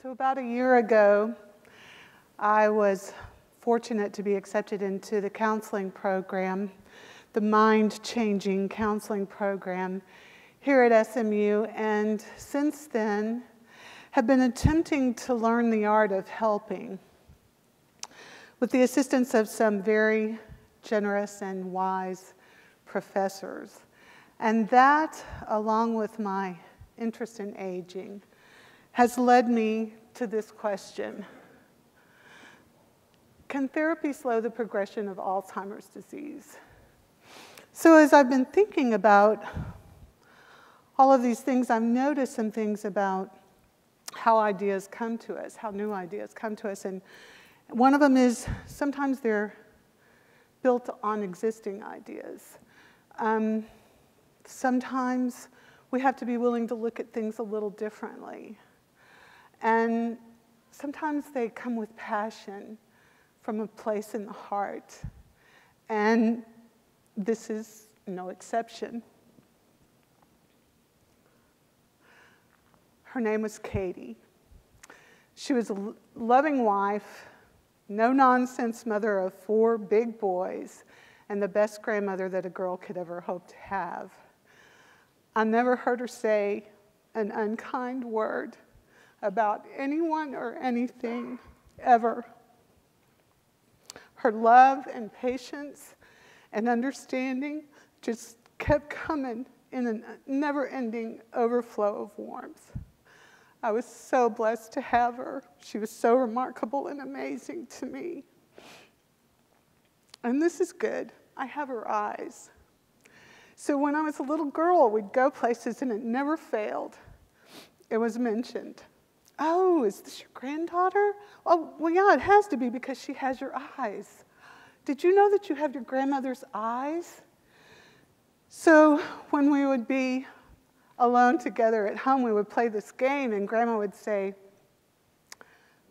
So about a year ago, I was fortunate to be accepted into the counseling program, the mind-changing counseling program here at SMU, and since then have been attempting to learn the art of helping with the assistance of some very generous and wise professors. And that, along with my interest in aging, has led me to this question. Can therapy slow the progression of Alzheimer's disease? So as I've been thinking about all of these things, I've noticed some things about how ideas come to us, how new ideas come to us. And one of them is sometimes they're built on existing ideas. Sometimes we have to be willing to look at things a little differently. And sometimes they come with passion from a place in the heart. And this is no exception. Her name was Katie. She was a loving wife, no-nonsense mother of 4 big boys, and the best grandmother that a girl could ever hope to have. I never heard her say an unkind word about anyone or anything, ever. Her love and patience and understanding just kept coming in a never-ending overflow of warmth. I was so blessed to have her. She was so remarkable and amazing to me. And this is good. I have her eyes. So when I was a little girl, we'd go places and it never failed. It was mentioned. Oh, is this your granddaughter? Oh, well, yeah, it has to be because she has your eyes. Did you know that you have your grandmother's eyes? So when we would be alone together at home, we would play this game, and Grandma would say,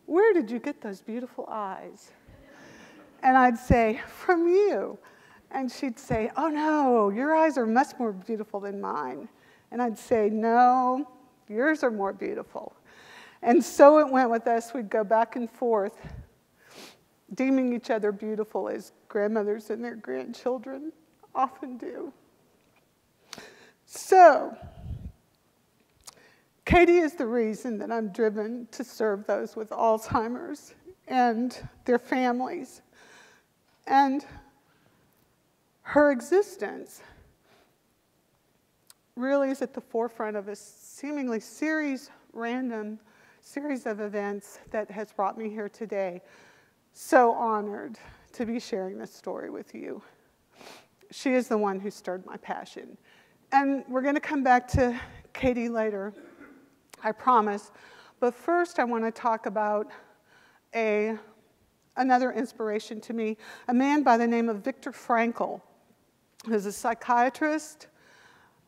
"Where did you get those beautiful eyes?" And I'd say, "From you." And she'd say, "Oh, no, your eyes are much more beautiful than mine." And I'd say, "No, yours are more beautiful." And so it went with us. We'd go back and forth, deeming each other beautiful as grandmothers and their grandchildren often do. So, Katie is the reason that I'm driven to serve those with Alzheimer's and their families. And her existence really is at the forefront of a seemingly random series of events that has brought me here today. So honored to be sharing this story with you. She is the one who stirred my passion. And we're going to come back to Katie later, I promise. But first I want to talk about another inspiration to me, a man by the name of Viktor Frankl, who's a psychiatrist,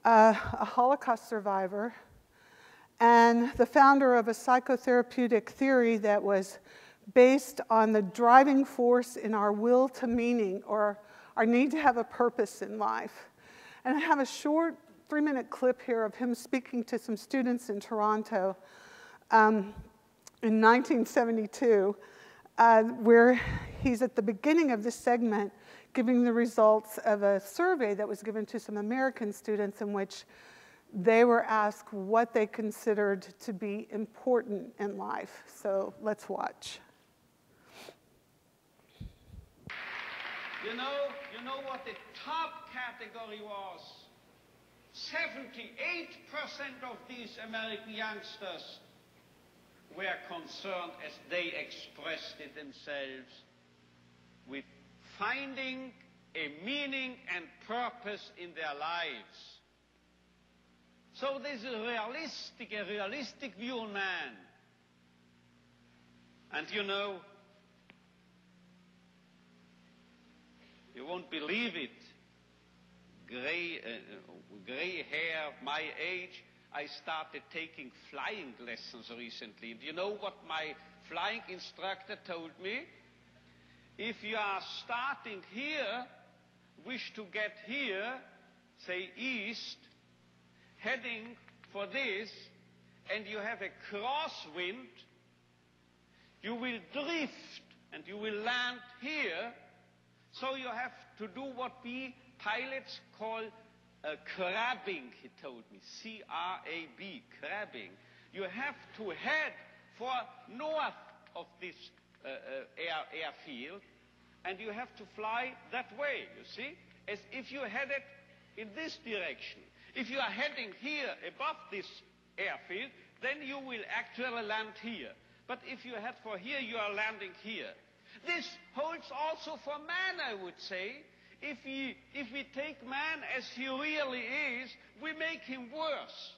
a Holocaust survivor, and the founder of a psychotherapeutic theory that was based on the driving force in our will to meaning, or our need to have a purpose in life. And I have a short 3-minute clip here of him speaking to some students in Toronto in 1972, where he's at the beginning of this segment giving the results of a survey that was given to some American students in which they were asked what they considered to be important in life. So let's watch. You know what the top category was? 78% of these American youngsters were concerned, as they expressed it themselves, with finding a meaning and purpose in their lives. So there's a realistic view on man. And you know, you won't believe it, gray hair, my age, I started taking flying lessons recently. Do you know what my flying instructor told me? If you are starting here, wish to get here, say east, heading for this, and you have a crosswind, you will drift and you will land here. So you have to do what we pilots call crabbing, he told me, C-R-A-B, crabbing. You have to head for north of this airfield, and you have to fly that way, you see, as if you headed in this direction. If you are heading here above this airfield, then you will actually land here. But if you head for here, you are landing here. This holds also for man, I would say. If we take man as he really is, we make him worse.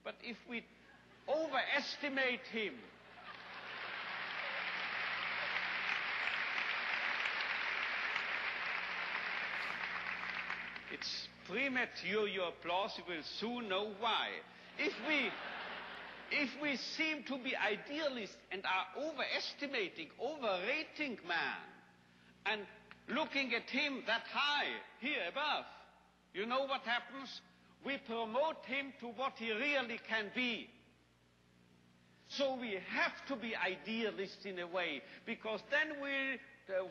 But if we overestimate him, it's premature, your applause, you will soon know why. If we seem to be idealists and are overestimating, overrating man, and looking at him that high, here above, you know what happens? We promote him to what he really can be. So we have to be idealists in a way, because then we'll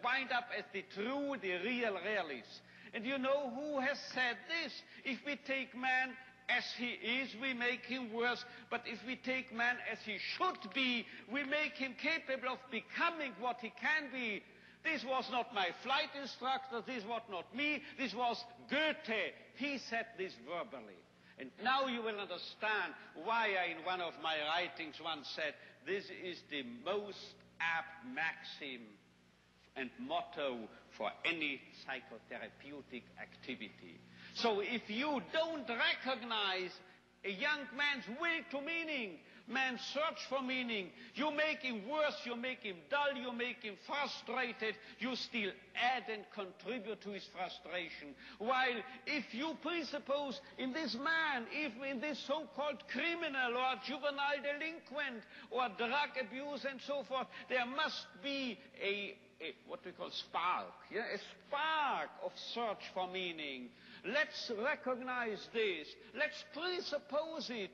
wind up as the true, the real realists. And you know who has said this? If we take man as he is, we make him worse. But if we take man as he should be, we make him capable of becoming what he can be. This was not my flight instructor, this was not me, this was Goethe. He said this verbally. And now you will understand why I, in one of my writings, once said, this is the most apt maxim and motto for any psychotherapeutic activity. So if you don't recognize a young man's will to meaning, man's search for meaning, you make him worse, you make him dull, you make him frustrated, you still add and contribute to his frustration. While if you presuppose in this man, if in this so-called criminal or juvenile delinquent or drug abuse and so forth, there must be what we call spark, yeah? A spark of search for meaning. Let's recognize this. Let's presuppose it.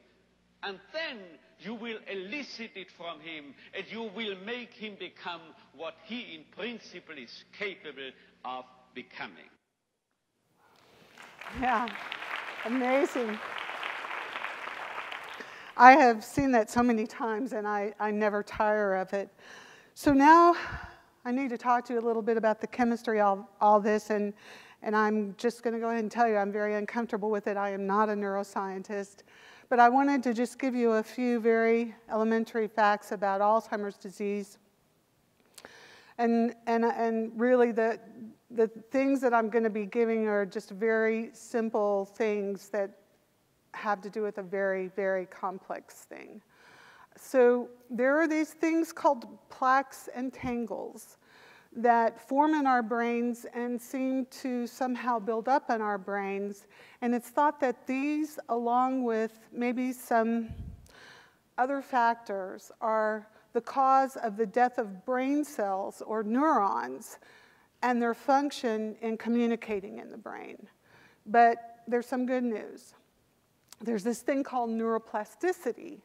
And then you will elicit it from him, and you will make him become what he in principle is capable of becoming. Yeah, amazing. I have seen that so many times, and I never tire of it. So now I need to talk to you a little bit about the chemistry of all this, and I'm just going to go ahead and tell you I'm very uncomfortable with it. I am not a neuroscientist, but I wanted to just give you a few very elementary facts about Alzheimer's disease. And really the things that I'm going to be giving are just very simple things that have to do with a very, very complex thing. So there are these things called plaques and tangles that form in our brains and seem to somehow build up in our brains. And it's thought that these, along with maybe some other factors, are the cause of the death of brain cells or neurons and their function in communicating in the brain. But there's some good news. There's this thing called neuroplasticity.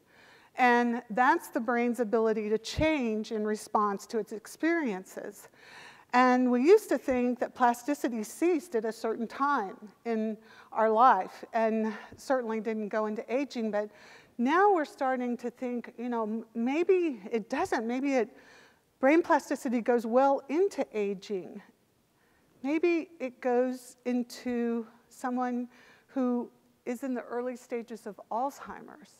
And that's the brain's ability to change in response to its experiences. And we used to think that plasticity ceased at a certain time in our life and certainly didn't go into aging. But now we're starting to think, you know, maybe it doesn't. Maybe brain plasticity goes well into aging. Maybe it goes into someone who is in the early stages of Alzheimer's.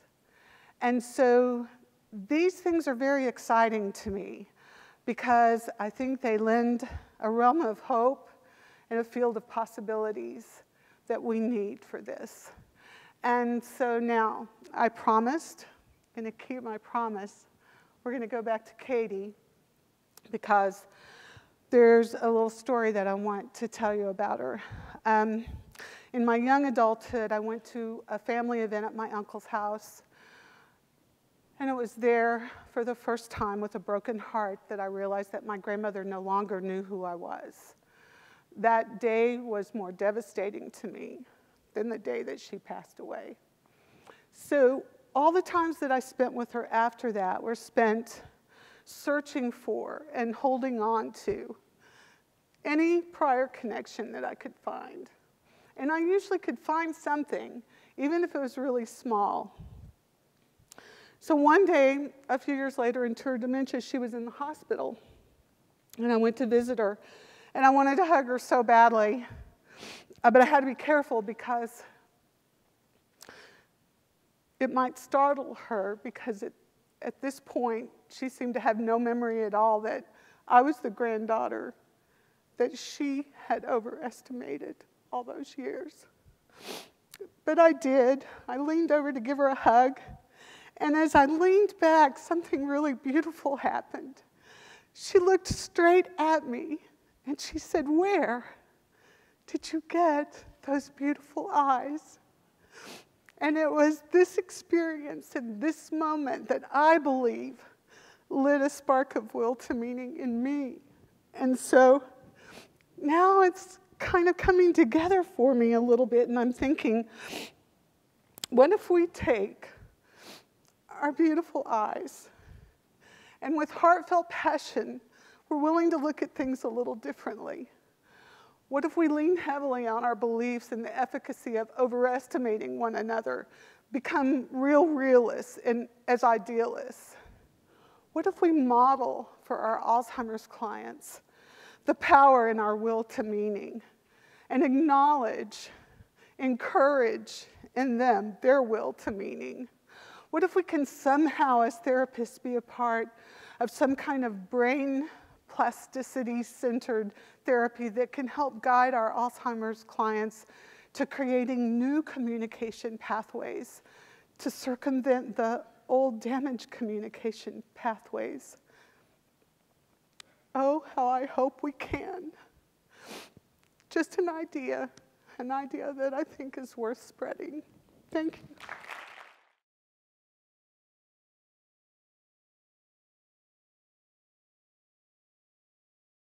And so these things are very exciting to me because I think they lend a realm of hope and a field of possibilities that we need for this. And so now, I promised, I'm going to keep my promise. We're going to go back to Katie because there's a little story that I want to tell you about her. In my young adulthood, I went to a family event at my uncle's house. And it was there for the first time with a broken heart that I realized that my grandmother no longer knew who I was. That day was more devastating to me than the day that she passed away. So all the times that I spent with her after that were spent searching for and holding on to any prior connection that I could find. And I usually could find something, even if it was really small. So one day, a few years later, into her dementia, she was in the hospital. And I went to visit her. And I wanted to hug her so badly. But I had to be careful because it might startle her, because at this point, she seemed to have no memory at all that I was the granddaughter that she had overestimated all those years. But I did. I leaned over to give her a hug. And as I leaned back, something really beautiful happened. She looked straight at me and she said, "Where did you get those beautiful eyes?" And it was this experience and this moment that I believe lit a spark of will to meaning in me. And so now it's kind of coming together for me a little bit, and I'm thinking, what if we take our beautiful eyes and with heartfelt passion, we're willing to look at things a little differently? What if we lean heavily on our beliefs and the efficacy of overestimating one another, become real realists and as idealists? What if we model for our Alzheimer's clients the power in our will to meaning and acknowledge, encourage in them their will to meaning? What if we can somehow, as therapists, be a part of some kind of brain plasticity-centered therapy that can help guide our Alzheimer's clients to creating new communication pathways to circumvent the old damaged communication pathways? Oh, how I hope we can. Just an idea that I think is worth spreading. Thank you.